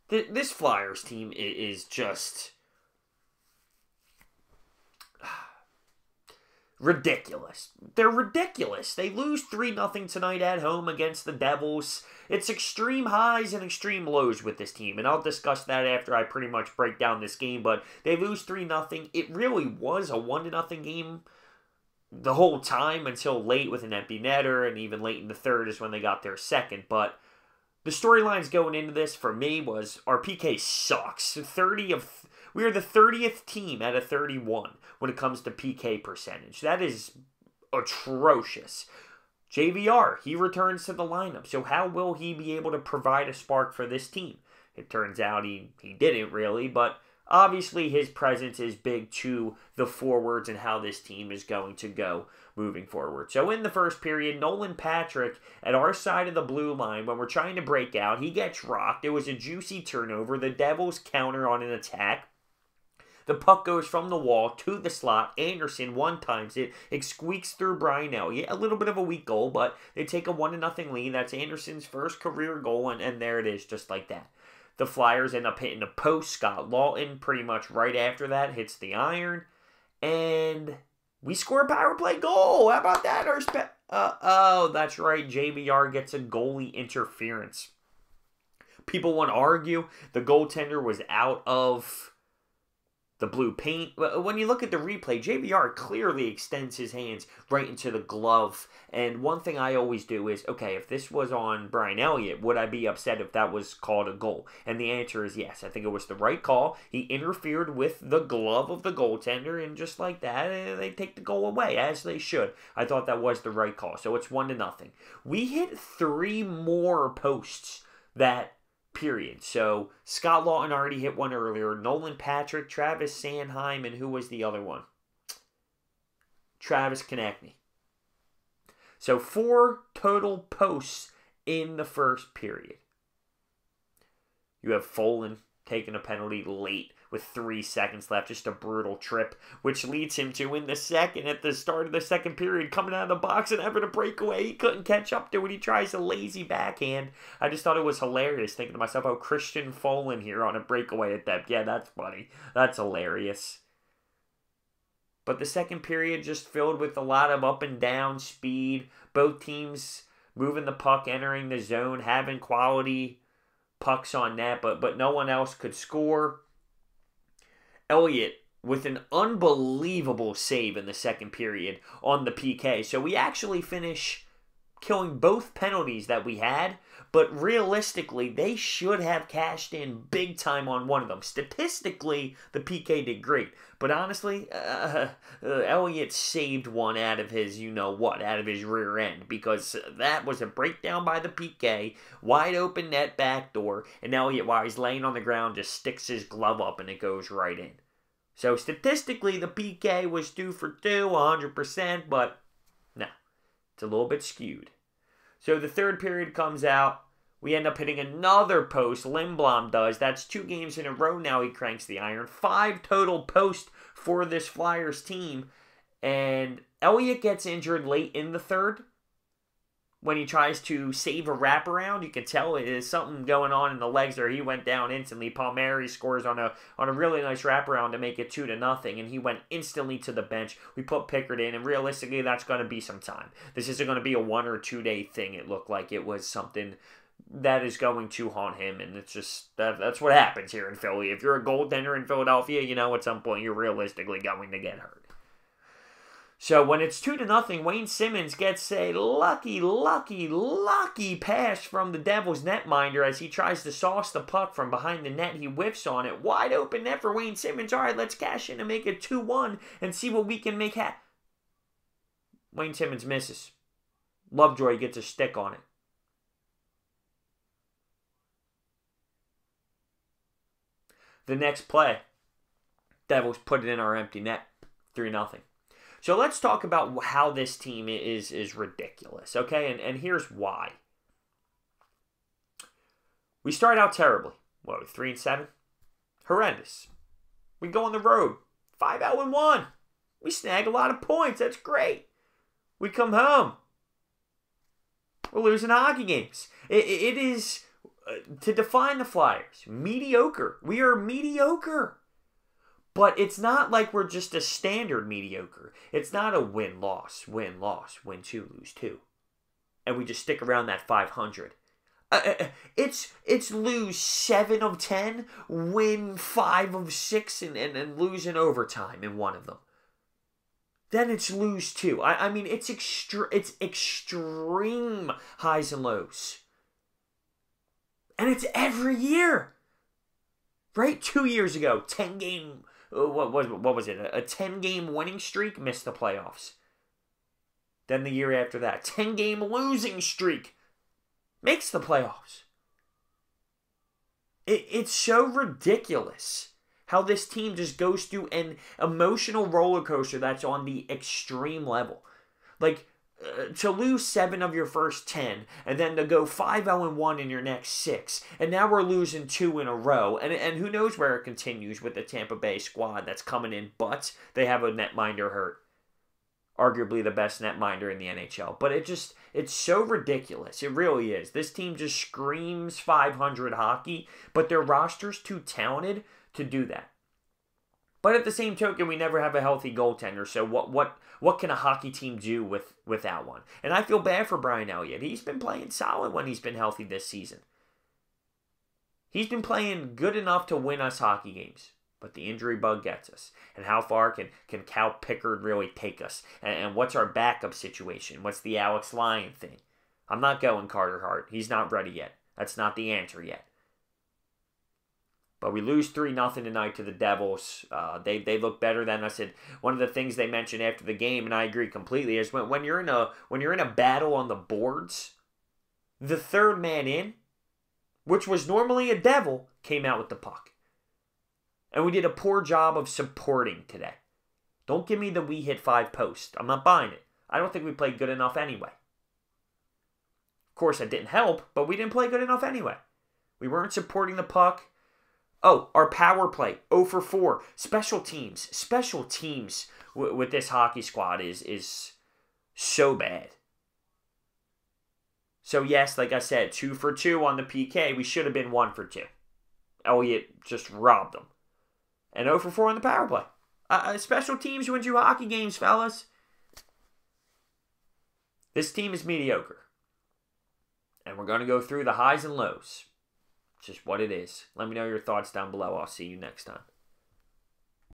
This Flyers team is just ridiculous. They're ridiculous. They lose 3-0 tonight at home against the Devils. It's extreme highs and extreme lows with this team, and I'll discuss that after I pretty much break down this game, but they lose 3-0. It really was a 1-0 game the whole time until late with an empty netter, and even late in the third is when they got their second, but the storylines going into this for me was our PK sucks. We are the 30th team out of 31 when it comes to PK percentage. That is atrocious. JVR, he returns to the lineup. So how will he be able to provide a spark for this team? It turns out he didn't really, but obviously his presence is big to the forwards and how this team is going to go moving forward. So in the first period, Nolan Patrick at our side of the blue line, when we're trying to break out, he gets rocked. It was a juicy turnover. The Devils counter on an attack. The puck goes from the wall to the slot. Anderson one-times it. It squeaks through Brian Elliott. A little bit of a weak goal, but they take a 1-0 lead. That's Anderson's first career goal, and there it is, just like that. The Flyers end up hitting the post. Scott Lawton, pretty much right after that, hits the iron. And we score a power play goal. How about that? Oh, that's right. JVR gets a goalie interference. People want to argue the goaltender was out of the blue paint. When you look at the replay, JVR clearly extends his hands right into the glove. And one thing I always do is, okay, if this was on Brian Elliott, would I be upset if that was called a goal? And the answer is yes. I think it was the right call. He interfered with the glove of the goaltender, and just like that, they take the goal away, as they should. I thought that was the right call. So it's 1-0. We hit 3 more posts that period. So Scott Lawton already hit one earlier. Nolan Patrick, Travis Sanheim, and who was the other one? Travis Konechny. So 4 total posts in the first period. You have Folan taking a penalty late with 3 seconds left. Just a brutal trip, which leads him to, in the second, at the start of the second period, coming out of the box and having a breakaway. He couldn't catch up to it. He tries a lazy backhand. I just thought it was hilarious, thinking to myself, oh, Christian Folan here on a breakaway at that. Yeah, that's funny. That's hilarious. But the second period just filled with a lot of up and down speed. Both teams moving the puck, entering the zone, having quality pucks on net, but no one else could score. Elliott with an unbelievable save in the second period on the PK. So we actually finish killing both penalties that we had, but realistically, they should have cashed in big time on one of them. Statistically, the PK did great, but honestly, Elliott saved one out of his, out of his rear end, because that was a breakdown by the PK, wide open net backdoor, and Elliott, while he's laying on the ground, just sticks his glove up and it goes right in. So statistically, the PK was 2 for 2, 100%, but no, it's a little bit skewed. So the third period comes out. We end up hitting another post. Lindblom does. That's 2 games in a row now he cranks the iron. 5 total posts for this Flyers team. And Elliott gets injured late in the third. When he tries to save a wraparound, you can tell it is something going on in the legs there. He went down instantly. Palmieri scores on a really nice wraparound to make it 2-0, and he went instantly to the bench. We put Pickard in, and realistically, that's going to be some time. This isn't going to be a 1 or 2 day thing. It looked like it was something that is going to haunt him, and it's just that's what happens here in Philly. If you're a goaltender in Philadelphia, at some point you're realistically going to get hurt. So when it's 2-0, Wayne Simmons gets a lucky pass from the Devils netminder as he tries to sauce the puck from behind the net. He whiffs on it. Wide open net for Wayne Simmons. All right, let's cash in and make it 2-1 and see what we can make happen. Wayne Simmons misses. Lovejoy gets a stick on it. The next play, Devils put it in our empty net. 3-0. So let's talk about how this team is ridiculous, okay? And here's why. We start out terribly. What, 3-7? Horrendous. We go on the road. 5-1. We snag a lot of points. That's great. We come home. We're losing hockey games. It is to define the Flyers, mediocre. We are mediocre. But it's not like we're just a standard mediocre. It's not a win-loss, win-loss, win-2, lose-2. And we just stick around that 500. It's lose 7 of 10, win 5 of 6, and lose in overtime in one of them. Then it's lose 2. I mean, it's extreme highs and lows. And it's every year. Right? 2 years ago, 10-game... What was it? A 10-game winning streak, missed the playoffs. Then the year after that, 10-game losing streak, makes the playoffs. It's so ridiculous how this team just goes through an emotional roller coaster that's on the extreme level. Like, to lose 7 of your first 10, and then to go 5-0-1 in your next 6, and now we're losing 2 in a row, and who knows where it continues with the Tampa Bay squad that's coming in, but they have a netminder hurt. Arguably the best netminder in the NHL. But it's so ridiculous. It really is. This team just screams 500 hockey, but their roster's too talented to do that. But at the same token, we never have a healthy goaltender, so what can a hockey team do without one? And I feel bad for Brian Elliott. He's been playing solid when he's been healthy this season. He's been playing good enough to win us hockey games. But the injury bug gets us. And how far can Cal Pickard really take us? And what's our backup situation? What's the Alex Lyon thing? I'm not going Carter Hart. He's not ready yet. That's not the answer yet. But we lose 3-0 tonight to the Devils. They look better than us. And one of the things they mentioned after the game, and I agree completely, is when you're in a battle on the boards, the third man in, which was normally a Devil, came out with the puck. And we did a poor job of supporting today. Don't give me the we hit 5 post. I'm not buying it. I don't think we played good enough anyway. Of course, that didn't help, but we didn't play good enough anyway. We weren't supporting the puck. Oh, our power play, 0 for 4. Special teams. Special teams with this hockey squad is so bad. So yes, like I said, 2 for 2 on the PK. We should have been 1 for 2. Elliott just robbed them. And 0 for 4 on the power play. Special teams wins you hockey games, fellas. This team is mediocre. And we're going to go through the highs and lows. It's just what it is. Let me know your thoughts down below. I'll see you next time.